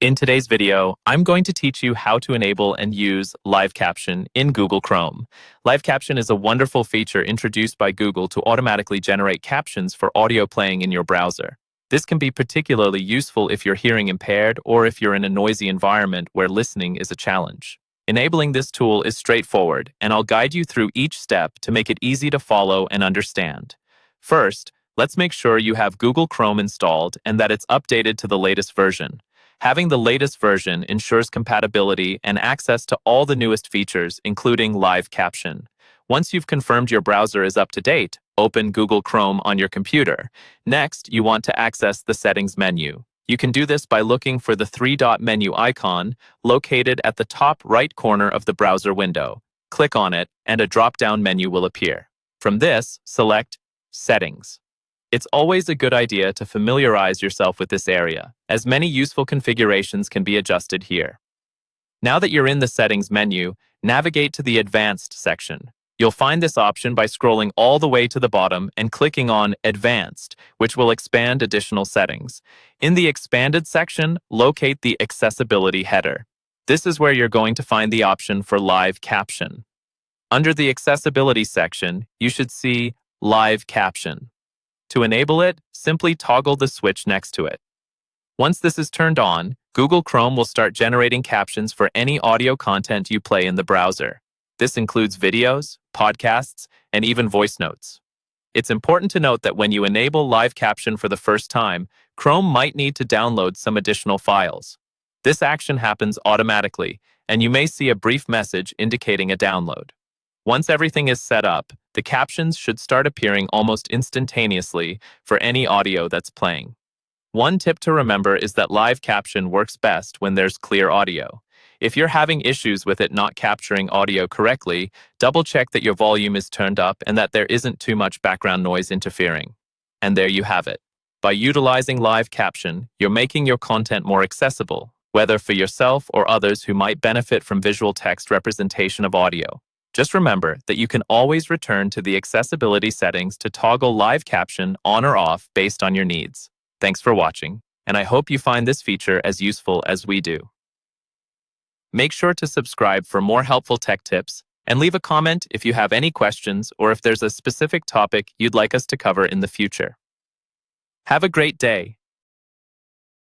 In today's video, I'm going to teach you how to enable and use Live Caption in Google Chrome. Live Caption is a wonderful feature introduced by Google to automatically generate captions for audio playing in your browser. This can be particularly useful if you're hearing impaired or if you're in a noisy environment where listening is a challenge. Enabling this tool is straightforward, and I'll guide you through each step to make it easy to follow and understand. First, let's make sure you have Google Chrome installed and that it's updated to the latest version. Having the latest version ensures compatibility and access to all the newest features, including Live Caption. Once you've confirmed your browser is up to date, open Google Chrome on your computer. Next, you want to access the Settings menu. You can do this by looking for the three-dot menu icon located at the top right corner of the browser window. Click on it, and a drop-down menu will appear. From this, select Settings. It's always a good idea to familiarize yourself with this area, as many useful configurations can be adjusted here. Now that you're in the Settings menu, navigate to the Advanced section. You'll find this option by scrolling all the way to the bottom and clicking on Advanced, which will expand additional settings. In the Expanded section, locate the Accessibility header. This is where you're going to find the option for Live Caption. Under the Accessibility section, you should see Live Caption. To enable it, simply toggle the switch next to it. Once this is turned on, Google Chrome will start generating captions for any audio content you play in the browser. This includes videos, podcasts, and even voice notes. It's important to note that when you enable Live Caption for the first time, Chrome might need to download some additional files. This action happens automatically, and you may see a brief message indicating a download. Once everything is set up, the captions should start appearing almost instantaneously for any audio that's playing. One tip to remember is that Live Caption works best when there's clear audio. If you're having issues with it not capturing audio correctly, double-check that your volume is turned up and that there isn't too much background noise interfering. And there you have it. By utilizing Live Caption, you're making your content more accessible, whether for yourself or others who might benefit from visual text representation of audio. Just remember that you can always return to the accessibility settings to toggle Live Caption on or off based on your needs. Thanks for watching, and I hope you find this feature as useful as we do. Make sure to subscribe for more helpful tech tips, and leave a comment if you have any questions or if there's a specific topic you'd like us to cover in the future. Have a great day.